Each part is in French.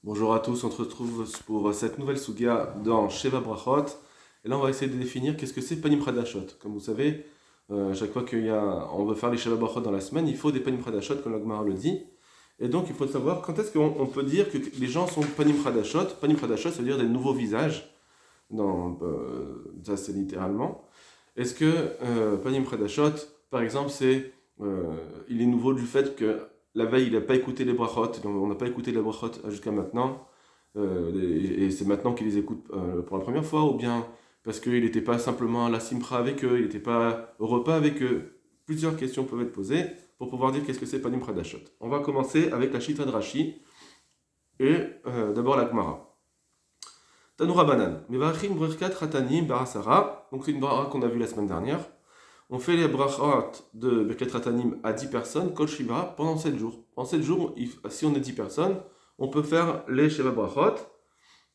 Bonjour à tous, on se retrouve pour cette nouvelle sugia dans Sheva Brachot. Et là, on va essayer de définir qu'est-ce que c'est Panim Chadashot. Comme vous savez, chaque fois on veut faire les Sheva Brachot dans la semaine, il faut des Panim Chadashot, comme la Gemara le dit. Et donc, il faut savoir quand est-ce qu'on peut dire que les gens sont Panim Chadashot. Panim Chadashot, ça veut dire des nouveaux visages. Ça, c'est littéralement. Est-ce que Panim Chadashot, par exemple, il est nouveau du fait que la veille, il n'a pas écouté les brachot, on n'a pas écouté les brachot jusqu'à maintenant, et c'est maintenant qu'il les écoute pour la première fois, ou bien parce qu'il n'était pas simplement à la simcha avec eux, il n'était pas au repas avec eux. Plusieurs questions peuvent être posées pour pouvoir dire qu'est-ce que c'est Panim Chadashot. On va commencer avec la Shita de Rashi, et d'abord la Gemara. Tanoura Banan, Mevachim Brechkat Ratanim Barasara, donc c'est une bracha qu'on a vue la semaine dernière. On fait les brachot de Birkat Ratanim à 10 personnes, Kol Shiva, pendant 7 jours. En 7 jours, si on est 10 personnes, on peut faire les Sheva Brachot.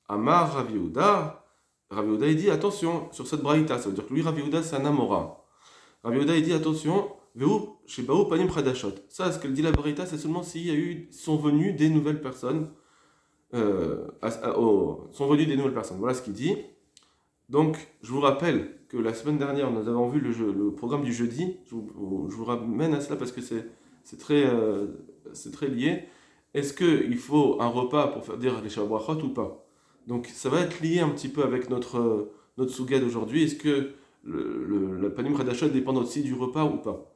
Amar Rav Yehuda. Rav Yehuda, il dit attention sur cette braïta, ça veut dire que lui, Rav Yehuda, c'est un Amora. Rav Yehuda, il dit attention, Veu Shebaou Panim Chadashot. Ça, ce qu'elle dit la braïta, c'est seulement sont venues des nouvelles personnes. Sont venues des nouvelles personnes. Voilà ce qu'il dit. Donc, je vous rappelle que la semaine dernière, nous avons vu le programme du jeudi. Je vous ramène à cela parce que c'est très lié. Est-ce qu'il faut un repas pour faire dire les Shabbrachot ou pas? Donc, ça va être lié un petit peu avec notre Suga d'aujourd'hui. Est-ce que le Panim Chadashot dépend aussi du repas ou pas?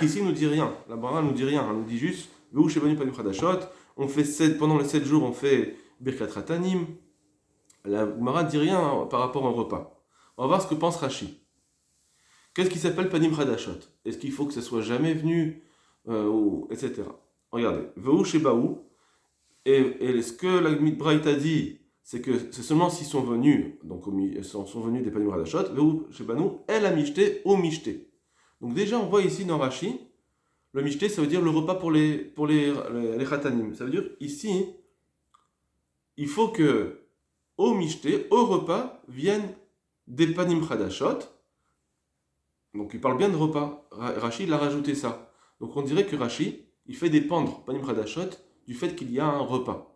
Ici, il ne nous dit rien. La Bara ne nous dit rien. Elle nous dit juste Veu Shebanu Panim Chadashot. Pendant les 7 jours, on fait Birkat Ratanim. La Gemara ne dit rien par rapport au repas. On va voir ce que pense Rashi. Qu'est-ce qui s'appelle Panim Chadashot? Est-ce qu'il faut que ça soit jamais venu, etc. Regardez, Veu Shebaou, et ce que la Braïta dit, c'est que c'est seulement s'ils sont venus, donc sont venus des Panim Chadashot, Veu Shebanu, El Amishté, au Mishté. Donc déjà, on voit ici dans Rashi, le Mishté, ça veut dire le repas pour les Khatanim. Ça veut dire ici, il faut que au Mishté, au repas, viennent des Panim Chadashot. Donc il parle bien de repas. Rashi, il a rajouté ça. Donc on dirait que Rashi, il fait dépendre Panim Chadashot du fait qu'il y a un repas.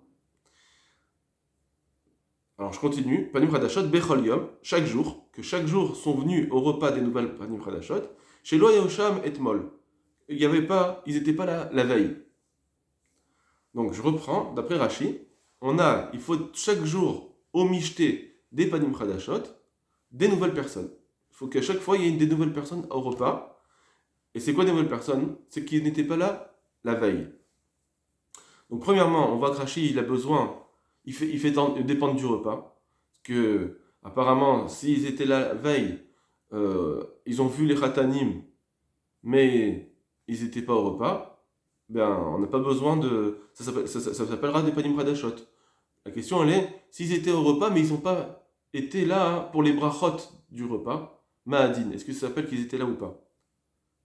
Alors je continue. Panim Chadashot, Bechol Yom, chaque jour, que chaque jour sont venus au repas des nouvelles Panim Chadashot, chez Lo Yaosham et Mol. Ils n'étaient pas là la veille. Donc je reprends, d'après Rashi, il faut chaque jour au Mishté des Panim Chadashot, des nouvelles personnes. Il faut qu'à chaque fois, il y ait des nouvelles personnes au repas. Et c'est quoi des nouvelles personnes? C'est qu'ils n'étaient pas là la veille. Donc premièrement, on voit que Rashi, il a besoin, il fait dépendre du repas. Parce que, apparemment, s'ils étaient là la veille, ils ont vu les Khatanim, mais ils n'étaient pas au repas, ben, on n'a pas besoin de... Ça s'appellera des Panim Chadashot. La question, elle est, s'ils étaient au repas, mais ils n'ont pas été là pour les brachot du repas, Ma'adin, est-ce que ça s'appelle qu'ils étaient là ou pas?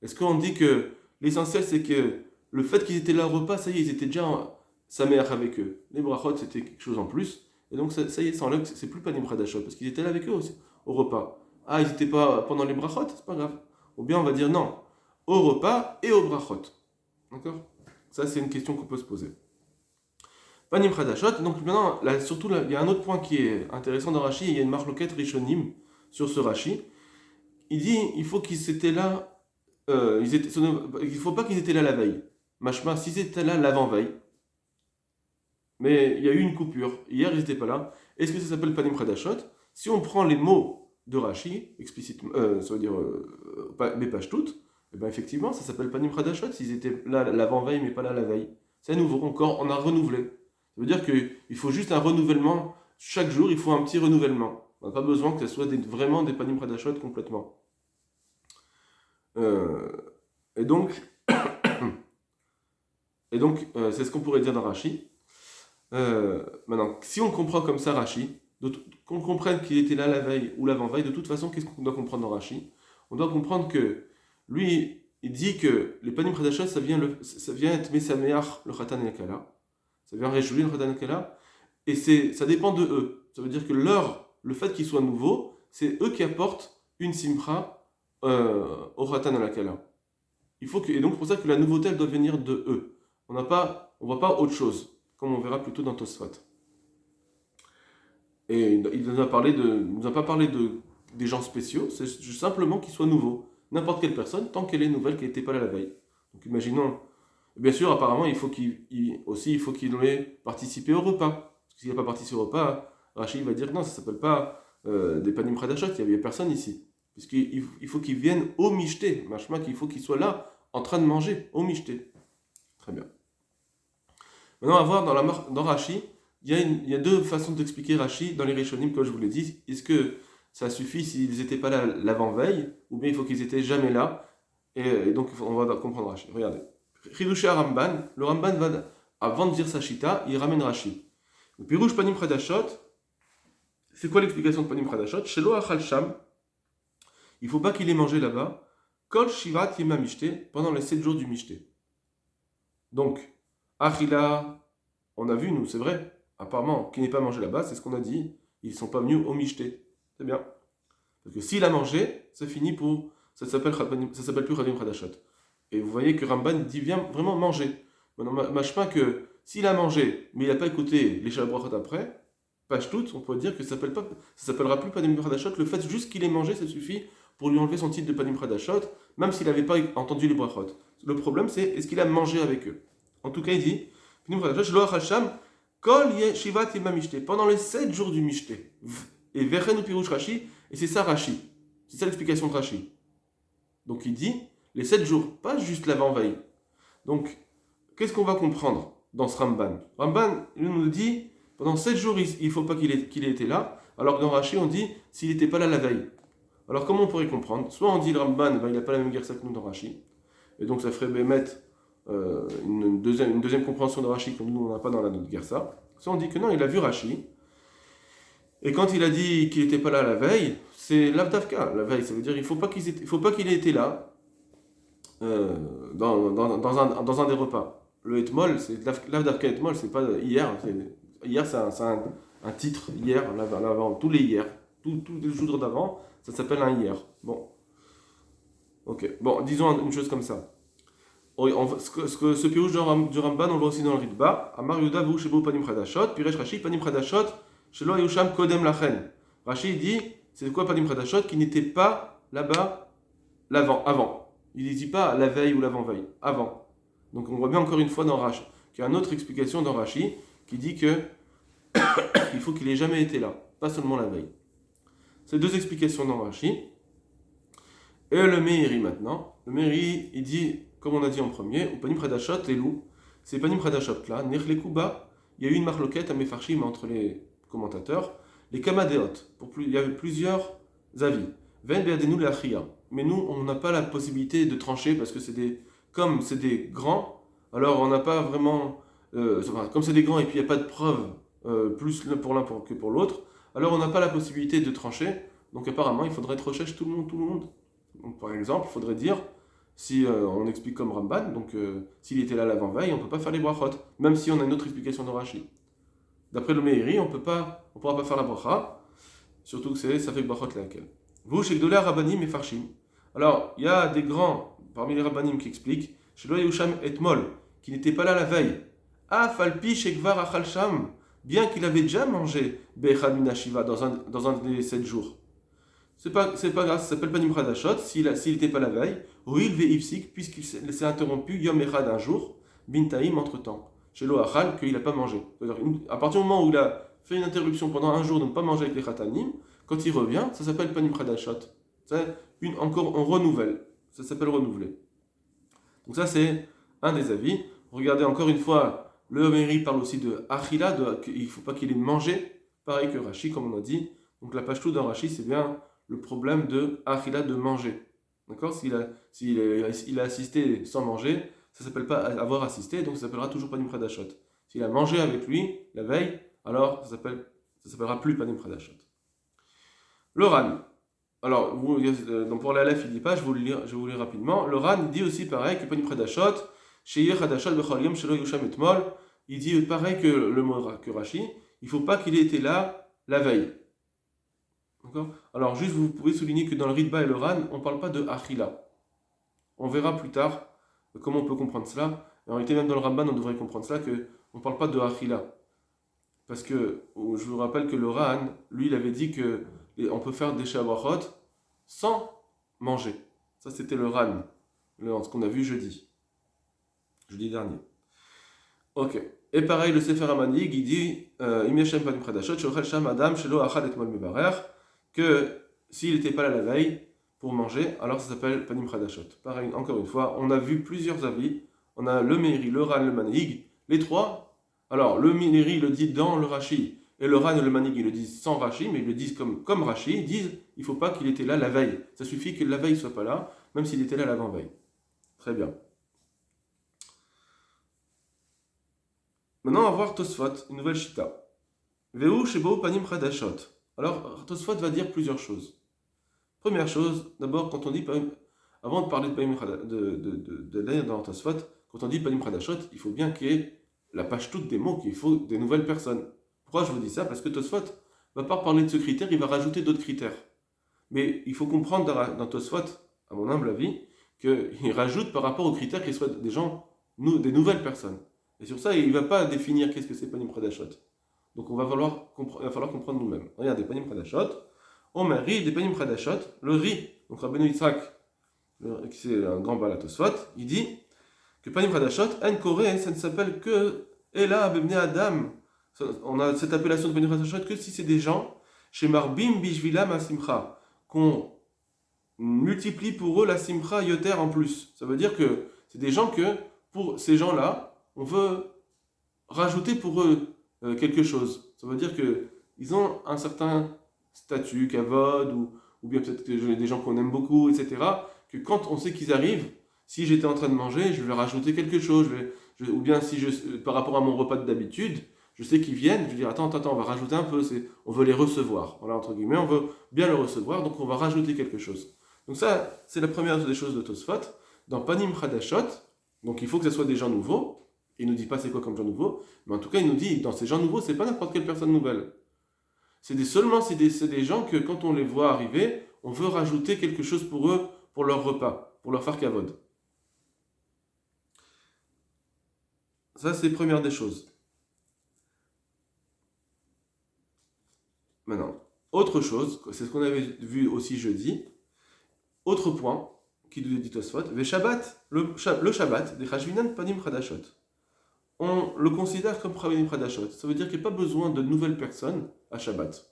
Est-ce qu'on dit que l'essentiel, c'est que le fait qu'ils étaient là au repas, ça y est, ils étaient déjà sa mère avec eux. Les brachot, c'était quelque chose en plus. Et donc, ça y est, ça enlève, c'est plus Panim Chadashot, parce qu'ils étaient là avec eux aussi, au repas. Ah, ils n'étaient pas pendant les brachot, c'est pas grave. Ou bien on va dire non, au repas et au brachot. D'accord? Ça, c'est une question qu'on peut se poser. Panim Chadashot, donc maintenant, surtout, il y a un autre point qui est intéressant dans Rashi, il y a une marloquette Rishonim sur ce Rashi. Il dit, il faut qu'ils étaient là, il ne faut pas qu'ils étaient là la veille. Mashma, s'ils étaient là l'avant-veille, mais il y a eu une coupure, hier ils n'étaient pas là, est-ce que ça s'appelle Panim Chadashot? Si on prend les mots de Rashi, explicitement, ça veut dire les pages toutes, et bien effectivement, ça s'appelle Panim Chadashot s'ils étaient là l'avant-veille, mais pas là la veille. C'est nouveau, encore, on a renouvelé. Ça veut dire qu'il faut juste un renouvellement. Chaque jour, il faut un petit renouvellement. On n'a pas besoin que ce soit vraiment des Panim Chadashot complètement. Et donc, c'est ce qu'on pourrait dire dans Rashi. Maintenant, si on comprend comme ça Rashi, qu'on comprenne qu'il était là la veille ou l'avant-veille, de toute façon, qu'est-ce qu'on doit comprendre dans Rashi? On doit comprendre que lui, il dit que les Panim Chadashot, ça vient être Mesameach le Khatan Yakala. Ça vient réjouir le Khatan Yakala. Et ça dépend de eux. Ça veut dire que le fait qu'ils soient nouveaux, c'est eux qui apportent une simcha au Khatan Yakala. Et donc c'est pour ça que la nouveauté, elle doit venir de eux. On ne voit pas autre chose. comme on verra plus tôt dans Tosfot. Et il nous a pas parlé des gens spéciaux, c'est simplement qu'ils soient nouveaux. N'importe quelle personne, tant qu'elle est nouvelle, qu'elle n'était pas là la veille. Donc imaginons, bien sûr, apparemment, il faut qu'il ait participé au repas. Parce que s'il n'a pas participé au repas, Rachid va dire non, ça ne s'appelle pas des panim chadashot, il n'y avait personne ici. Puisqu'il faut qu'il vienne au michté, machma qu'il faut qu'il soit là, en train de manger, au michté. Très bien. Maintenant, on va voir dans Rashi, il y a deux façons d'expliquer Rashi dans les Rishonim, comme je vous l'ai dit. Est-ce que ça suffit s'ils n'étaient pas là l'avant-veille, ou bien il faut qu'ils étaient jamais là, et donc on va comprendre Rashi. Regardez. Chidushé Ramban, le Ramban va, avant de dire sa shita, il ramène Rashi. Le Pirouche Panim Chadashot, c'est quoi l'explication de Panim Chadashot? Shelo Achal Sham, il ne faut pas qu'il ait mangé là-bas, Kol Shivat Yema Mishte, pendant les 7 jours du Mishte. Donc, Achila, on a vu, nous, c'est vrai, apparemment, qu'il n'ait pas mangé là-bas, c'est ce qu'on a dit, ils ne sont pas venus au Mishte. C'est bien. Parce que s'il a mangé, ça finit pour. Ça s'appelle plus Chadim Chadashot. Et vous voyez que Ramban dit bien vraiment manger. Maintenant, machma que s'il a mangé, mais il n'a pas écouté les Shalbrachot après, page toute, on peut dire que ça s'appellera plus Panim Chadashot. Le fait juste qu'il ait mangé, ça suffit pour lui enlever son titre de Panim Chadashot, même s'il n'avait pas entendu les brachot. Le problème, c'est est-ce qu'il a mangé avec eux. En tout cas, il dit Panim Chadashot, Shelo Achal Sham, Kol Shivat Yema Mishte, pendant les 7 jours du Mishte. Et Vechen ou Pirouche Rashi, et c'est ça Rashi. C'est ça l'explication de Rashi. Donc il dit les 7 jours, pas juste l'avant-veille. Donc, qu'est-ce qu'on va comprendre dans ce Ramban? Ramban, il nous dit, pendant 7 jours, il ne faut pas qu'il ait été là, alors que dans Rashi, on dit s'il n'était pas là la veille. Alors comment on pourrait comprendre? Soit on dit le Ramban, il n'a pas la même guerre que nous dans Rashi, et donc ça ferait émettre une deuxième compréhension de Rashi comme nous on n'a pas dans la notre guerre ça. Soit on dit que non, il a vu Rashi, et quand il a dit qu'il n'était pas là la veille, c'est l'avdavka, la veille, ça veut dire il ne faut pas qu'il ait été là dans un des repas. Le etmol, c'est l'avdavka etmol, c'est pas hier, hier c'est un titre, hier, l'avant, tous les hier, tous les jours d'avant, ça s'appelle un hier. Bon, ok, bon, disons une chose comme ça. Ce pirouge du Ramban, on le voit aussi dans le Ritba, Amar Yuda Vou Shebo Panim Chadashot, Piresh Rashi Panim Chadashot, Shelo Yusham Kodem Lachen. Rashi dit, c'est quoi Panim Chadashot qui n'était pas là-bas avant. Il ne dit pas la veille ou l'avant-veille, avant. Donc on voit bien encore une fois dans Rashi, qu'il y a une autre explication dans Rashi qui dit que il faut qu'il ait jamais été là, pas seulement la veille. C'est deux explications dans Rashi. Et le Meiri maintenant. Le Meiri, il dit, comme on a dit en premier, ou Panim Chadashot et Lou. Ces Panim Chadashot là, Nechlekuba, il y a eu une marloquette à Mefarshim entre les commentateurs, les Kamadeot. Il y avait plusieurs avis. Ven Beadenu le Achia. Mais nous, on n'a pas la possibilité de trancher parce que comme c'est des grands, alors on n'a pas vraiment. Comme c'est des grands et puis il n'y a pas de preuve plus pour l'un que pour l'autre, alors on n'a pas la possibilité de trancher. Donc apparemment, il faudrait être recherche tout le monde. Donc, par exemple, il faudrait dire, si on explique comme Ramban, donc s'il était là l'avant-veille, on ne peut pas faire les brachot, même si on a une autre explication de Rashi. D'après le Meiri, on ne pourra pas faire la bracha, surtout que ça fait brachot laquelle. Vous, chez Gdolé Rabbanim et Farshim. Alors, il y a des grands parmi les Rabbanim qui expliquent, chez Lo Yusham Etmol, qui n'était pas là la veille. Ah, Falpi Shekvar Achal Sham, bien qu'il avait déjà mangé Bechad Minashiva dans un des 7 jours. C'est pas grave, ça s'appelle Panim Chadashot, s'il n'était pas la veille, Ruil Ve'ifsik, puisqu'il s'est interrompu Yom Echad un jour, Bintaim entre temps, chez Loachal, qu'il n'a pas mangé. C'est-à-dire, à partir du moment où il a fait une interruption pendant un jour de ne pas manger avec les Khatanim, quand il revient, ça s'appelle Panim Chadashot. C'est encore on renouvelle, ça s'appelle renouveler. Donc ça c'est un des avis. Regardez encore une fois, le Meiri parle aussi de Achila, il ne faut pas qu'il ait mangé, pareil que Rashi, comme on a dit. Donc la page tout dans Rashi, c'est bien le problème de Achila, de manger. D'accord? S'il a assisté sans manger, ça ne s'appelle pas avoir assisté, donc ça s'appellera toujours Panim Chadashot. S'il a mangé avec lui la veille, alors ça s'appellera plus Panim Chadashot. Le Ran. Alors, donc pour l'Aleph, il ne dit pas, je vais vous le lire rapidement. Le Ran dit aussi pareil que Panim Chadashot, Sheyeh Chadashot Bechol Yom Shelo Yusham Etmol. Il dit pareil que Rashi, il ne faut pas qu'il ait été là la veille. D'accord? Alors, juste, vous pouvez souligner que dans le Ritba et le Ran, on ne parle pas de Achila. On verra plus tard comment on peut comprendre cela. En réalité, même dans le Ramban, on devrait comprendre cela, que on ne parle pas de Achila. Parce que je vous rappelle que le Ran, lui, il avait dit que on peut faire des Shavuot sans manger. Ça, c'était le Ran, ce qu'on a vu jeudi dernier. Ok. Et pareil, le Sefer HaManhig, il dit Im Yeshem Panim Chadashot, Shochel Sham Adam, Shelo Achal Etmol Mebarer, que s'il n'était pas là la veille pour manger, alors ça s'appelle Panim Chadashot. Pareil, encore une fois, on a vu plusieurs avis. On a le Meiri, le Ran, le Manhig, les trois. Alors, le Meiri le dit dans le Rashi, et le Ran et le Manhig, ils le disent sans Rashi, mais ils le disent comme Rashi, ils disent il ne faut pas qu'il était là la veille. Ça suffit que la veille ne soit pas là, même s'il était là l'avant-veille. Très bien. Maintenant, on va voir Tosfot, une nouvelle shita. Veu shebo panim chadashot. Alors, Tosfot va dire plusieurs choses. Première chose, d'abord, quand on dit avant de parler de panim de lire dans Tosfot, quand on dit panim chadashot, il faut bien qu'il y ait la page toute des mots, qu'il faut des nouvelles personnes. Pourquoi je vous dis ça? Parce que Tosfot ne va pas parler de ce critère, il va rajouter d'autres critères. Mais il faut comprendre dans Tosfot, à mon humble avis, qu'il rajoute par rapport aux critères qu'ils soient des gens, des nouvelles personnes. Et sur ça, il ne va pas définir qu'est-ce que c'est Panim Chadashot. Donc il va falloir comprendre nous-mêmes. Regardez, Panim Chadashot, Omer Ri, des Panim Chadashot, le Ri, donc Rabbeinu Yitzhak, qui c'est un grand bal à Tosfot, il dit que Panim Chadashot, En Koré, ça ne s'appelle que Ela Bebne Adam. On a cette appellation de Panim Chadashot que si c'est des gens, chez Marbim Bishvilam Asimcha, qu'on multiplie pour eux la Simcha Yoter en plus. Ça veut dire que c'est des gens que, pour ces gens-là, on veut rajouter pour eux quelque chose. Ça veut dire qu'ils ont un certain statut, kavod, ou bien peut-être des gens qu'on aime beaucoup, etc. Que quand on sait qu'ils arrivent, si j'étais en train de manger, je vais rajouter quelque chose. Ou bien si par rapport à mon repas d'habitude, je sais qu'ils viennent, je vais dire attends, on va rajouter un peu. On veut les recevoir. Voilà, entre guillemets, on veut bien les recevoir, donc on va rajouter quelque chose. Donc ça, c'est la première des choses de Tosfot. Dans Panim Chadashot, donc il faut que ce soit des gens nouveaux. Il ne nous dit pas c'est quoi comme gens nouveaux, mais en tout cas il nous dit dans ces gens nouveaux, c'est pas n'importe quelle personne nouvelle. C'est des gens que quand on les voit arriver, on veut rajouter quelque chose pour eux, pour leur repas, pour leur faire kavod. Ça c'est la première des choses. Maintenant, autre chose, c'est ce qu'on avait vu aussi jeudi. Autre point qui nous dit Tosfot, le Shabbat, des Chashvinan Panim Chadashot. On le considère comme Panim Chadashot. Ça veut dire qu'il n'y a pas besoin de nouvelles personnes à Shabbat.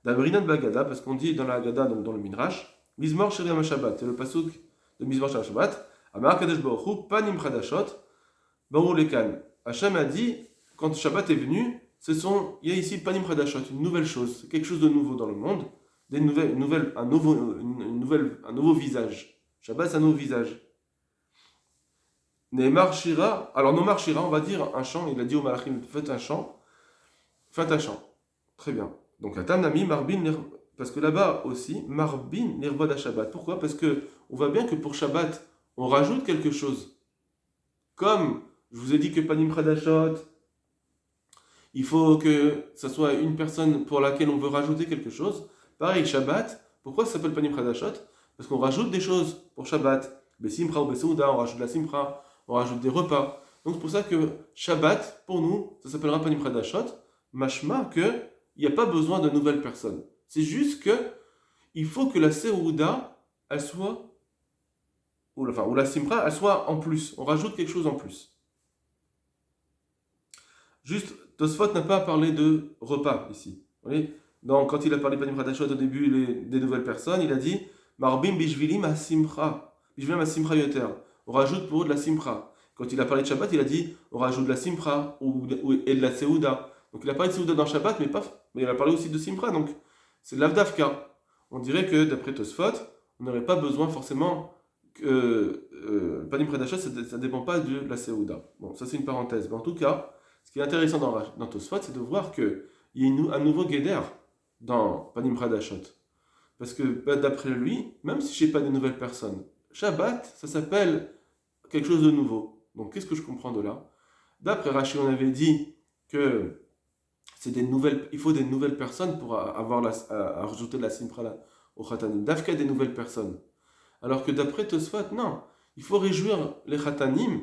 D'Abrinan Bagada, parce qu'on dit dans la Haggadah, donc dans le Midrash, Mizmor Shirim Shabbat, c'est le pasuk de Mizmor Shirim Shabbat, Amar Kadesh Baruch Hu, Panim Chadashot, Baruch Lekan. Hachem a dit, quand Shabbat est venu, il y a ici Panim Chadashot, une nouvelle chose, quelque chose de nouveau dans le monde, un nouveau visage. Shabbat, c'est un nouveau visage. Neymar Shira, alors Nomar Shira, on va dire un chant, il a dit au Malachim, faites un chant. Très bien. Donc à Tamnami, Marbin, parce que là-bas aussi, Marbin Nirvod à Shabbat. Pourquoi? Parce que on voit bien que pour Shabbat, on rajoute quelque chose. Comme je vous ai dit que Panim Chadashot, il faut que ça soit une personne pour laquelle on veut rajouter quelque chose. Pareil, Shabbat, pourquoi ça s'appelle Panim Chadashot? Parce qu'on rajoute des choses pour Shabbat. Besimcha ou Besouda, on rajoute la Simcha, on rajoute des repas. Donc c'est pour ça que Shabbat, pour nous, ça s'appellera Panim Chadashot, mashma qu'il n'y a pas besoin de nouvelles personnes. C'est juste que il faut que la Seuda, elle soit, ou la Simcha, elle soit en plus. On rajoute quelque chose en plus. Juste, Tosfot n'a pas parlé de repas ici. Vous voyez? Donc, quand il a parlé de Panim Chadashot au début des nouvelles personnes, il a dit Marbim bishvilim asimcha. Bishvilim asimcha yoter. On rajoute pour eux de la simcha. Quand il a parlé de Shabbat, il a dit on rajoute de la simcha et de la Seuda. Donc il a parlé de Seuda dans Shabbat, mais il a parlé aussi de simcha. Donc c'est l'avdavka. On dirait que d'après Tosfot, on n'aurait pas besoin forcément que Panim Chadashot, ça ne dépend pas de la Seuda. Bon, ça c'est une parenthèse. Mais en tout cas, ce qui est intéressant dans Tosfot, c'est de voir qu'il y a un nouveau Geder dans Panim Chadashot. Parce que d'après lui, même si je n'ai pas de nouvelles personnes, Shabbat, ça s'appelle quelque chose de nouveau. Donc qu'est-ce que je comprends de là? D'après Rashi, on avait dit que il faut des nouvelles personnes pour à rajouter de la simcha au khatanim. D'afka des nouvelles personnes. Alors que d'après Tosfot, non. Il faut réjouir les khatanim,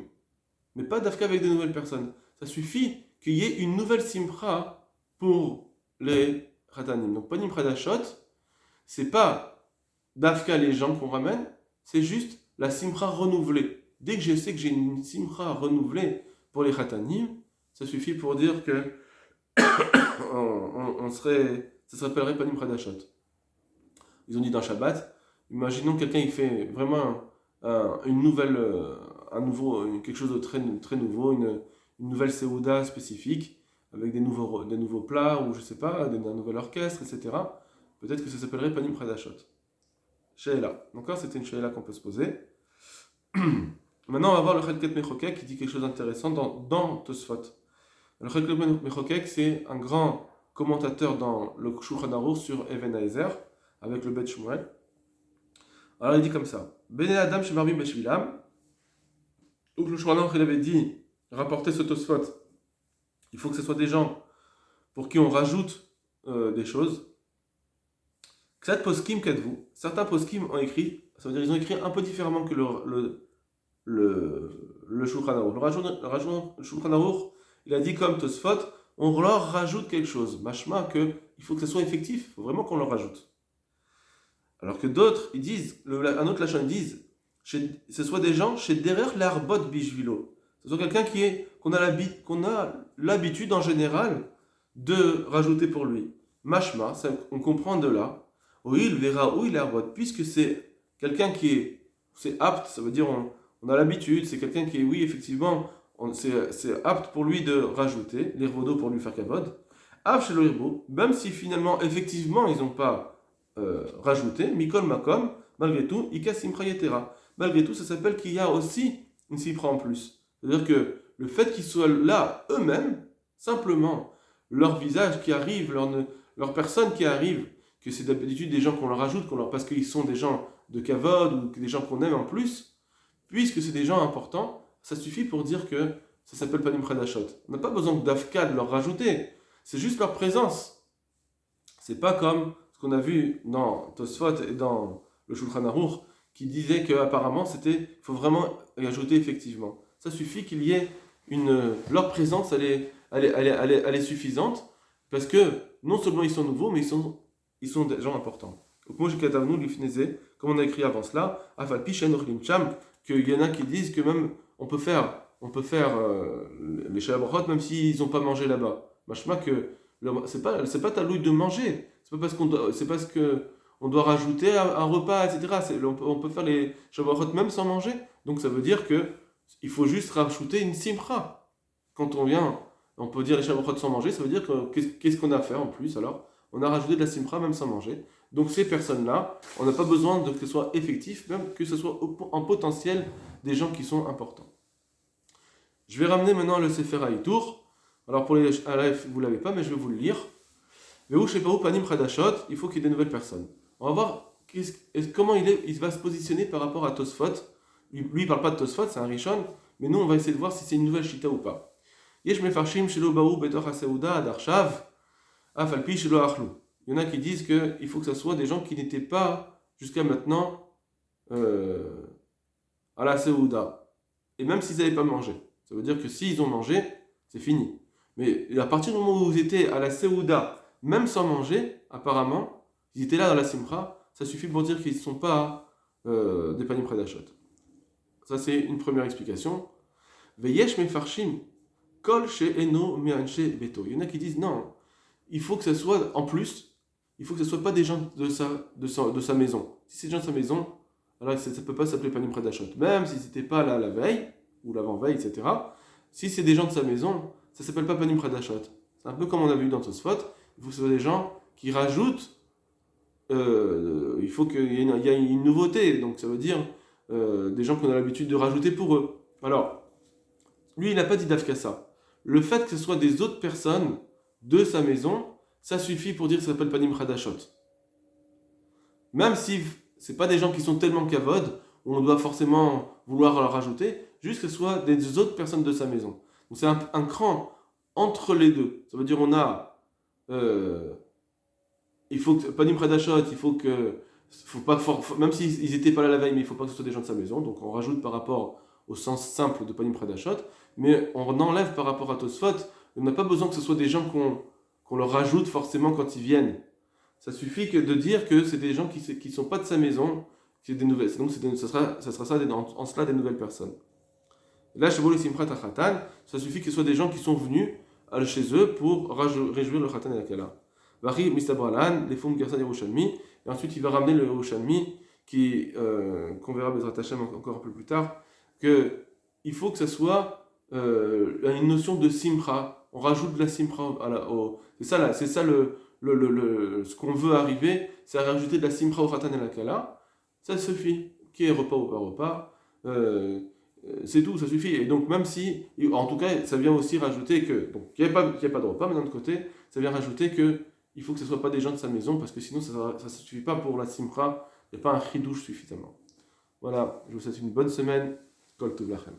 mais pas d'afka avec des nouvelles personnes. Ça suffit qu'il y ait une nouvelle simcha pour les khatanim. Donc panim khadashot, c'est pas d'afka les gens qu'on ramène, c'est juste la simcha renouvelée. Dès que je sais que j'ai une simcha renouvelée pour les khatanim, ça suffit pour dire que ça s'appellerait panim khadashot. Ils ont dit dans Shabbat, imaginons que quelqu'un il fait vraiment une nouvelle, quelque chose de très, très nouveau, une nouvelle Seouda spécifique, avec des nouveaux plats, ou je sais pas, un nouvel orchestre, etc. Peut-être que ça s'appellerait Panim Khadashot. Sheila. D'accord, c'était une Sheila qu'on peut se poser. Maintenant, on va voir le Chelket Mechokek qui dit quelque chose d'intéressant dans Tosfot. Le Chelket Mechokek, c'est un grand commentateur dans le Shulchan Aruch sur Even Haezer, avec le Bet Shmuel. Alors il dit comme ça. Bene Adam Shemarbim Beshvilam. Donc le Shulchan Aruch, il avait dit, rapporter ce Tosfot, il faut que ce soit des gens pour qui on rajoute des choses. Ksat poskim katvu. Certains poskim ont écrit, ça veut dire ils ont écrit un peu différemment que le Shulchan Aruch. Le Shulchan Aruch, il a dit comme Tosfot, on leur rajoute quelque chose. Mashma que il faut que ce soit effectif, il faut vraiment qu'on leur rajoute. Alors que d'autres, ils disent, un autre lachon, ils disent, ce soit des gens chez derrière l'arbot bishvilo. Ce soit quelqu'un qu'on a l'habitude en général de rajouter pour lui. Mashma, on comprend de là. Oui, il verra où il est arbot, puisque c'est quelqu'un c'est apte, ça veut dire on a l'habitude, c'est quelqu'un qui est, oui, effectivement, c'est apte pour lui de rajouter, l'irvodo pour lui faire kavod. Av chez l'irbo, même si finalement, effectivement, ils n'ont pas rajouté, mikol makom, malgré tout, ika simcha yetera. Malgré tout, ça s'appelle qu'il y a aussi une simcha en plus. C'est-à-dire que le fait qu'ils soient là eux-mêmes, simplement, leur visage qui arrive, leur personne qui arrive, que c'est d'habitude des gens qu'on leur ajoute, parce qu'ils sont des gens de kavod ou des gens qu'on aime en plus, puisque c'est des gens importants, ça suffit pour dire que ça s'appelle panim khadashot. On n'a pas besoin d'afka de leur rajouter, c'est juste leur présence. C'est pas comme ce qu'on a vu dans Tosfot et dans le Shulchan Aruch, qui disait qu'apparemment il faut vraiment y ajouter effectivement. Ça suffit qu'il y ait leur présence, elle est suffisante, parce que non seulement ils sont nouveaux, mais ils sont des gens importants. Donc moi j'ai katavnu l'ifnezé, comme on a écrit avant cela, afal pishen ochlim cham, qu'il y en a qui disent que même on peut faire les shalabrachot même s'ils n'ont pas mangé là-bas. Machma que c'est pas ta louille de manger, c'est parce que on doit rajouter un repas, etc. On peut faire les shalabrachot même sans manger. Donc ça veut dire que il faut juste rajouter une simcha. Quand on vient, on peut dire les shalabrachot sans manger, ça veut dire que qu'est-ce qu'on a à faire en plus alors? On a rajouté de la simcha même sans manger. Donc ces personnes-là, on n'a pas besoin que ce soit effectif, même que ce soit en potentiel des gens qui sont importants. Je vais ramener maintenant le Sefer Haïtour. Alors pour les Aleph, vous ne l'avez pas, mais je vais vous le lire. Vehu shepahu panim chadashot, il faut qu'il y ait des nouvelles personnes. On va voir comment il va se positionner par rapport à Tosfot. Lui, il ne parle pas de Tosfot, c'est un Rishon, mais nous, on va essayer de voir si c'est une nouvelle Shita ou pas. Yesh mefarshim shelo bahu betoch ha-seuda ad arshav, af al pi shelo achlou. Il y en a qui disent qu'il faut que ce soit des gens qui n'étaient pas jusqu'à maintenant à la Seuda. Et même s'ils n'avaient pas mangé. Ça veut dire que s'ils ont mangé, c'est fini. Mais à partir du moment où ils étaient à la Seuda, même sans manger, apparemment, ils étaient là dans la Simcha, ça suffit pour dire qu'ils ne sont pas des panim khadashot. Ça, c'est une première explication. Veyesh mefarshim kol she'eno me'anshe beto. Il y en a qui disent non, il faut que ce soit en plus. Il faut que ce ne soit pas des gens de sa maison. Si c'est des gens de sa maison, alors ça ne peut pas s'appeler panim khadashot. Même si c'était pas là la veille, ou l'avant-veille, etc. Si c'est des gens de sa maison, ça ne s'appelle pas panim khadashot. C'est un peu comme on a vu dans Tosfot. Il faut que ce soit des gens qui rajoutent, il faut qu'il y ait une nouveauté. Donc ça veut dire des gens qu'on a l'habitude de rajouter pour eux. Alors, lui, il n'a pas dit d'afkassa. Le fait que ce soit des autres personnes de sa maison, ça suffit pour dire que ça s'appelle panim khadashot. Même si ce n'est pas des gens qui sont tellement kavod, où on doit forcément vouloir leur rajouter, juste que ce soit des autres personnes de sa maison. Donc c'est un cran entre les deux. Ça veut dire on a... il faut que... Panim khadashot, il faut que... même s'ils n'étaient pas là la veille, mais il ne faut pas que ce soit des gens de sa maison. Donc on rajoute par rapport au sens simple de Panim Pradashot, mais on enlève par rapport à Tosfot, on n'a pas besoin que ce soit des gens qu'on leur rajoute forcément quand ils viennent. Ça suffit que de dire que c'est des gens qui sont pas de sa maison, c'est des nouvelles. Donc ça sera ça en cela des nouvelles personnes. Et là, Shavuot Simchat Chatan, ça suffit que ce soit des gens qui sont venus chez eux pour réjouir le Chatan et la Kala. Vari Mistabralan, les Fum Gersan Yerushalmi, et ensuite il va ramener le Yerushalmi qu'on verra Bezrat Hashem encore un peu plus tard, qu'il faut que ça soit une notion de simcha. On rajoute de la simcha c'est ça ce qu'on veut arriver, c'est à rajouter de la simcha au Khatan et la Kala. Ça suffit. Qui est repas ou pas repas, c'est tout, ça suffit. Et donc même si, en tout cas, ça vient aussi rajouter que, donc il n'y a pas de repas, mais d'un autre côté, ça vient rajouter que il faut que ce ne soit pas des gens de sa maison, parce que sinon ça ne suffit pas pour la simcha. Il n'y a pas un chidouche suffisamment. Voilà, je vous souhaite une bonne semaine. Kol Tov Lachem.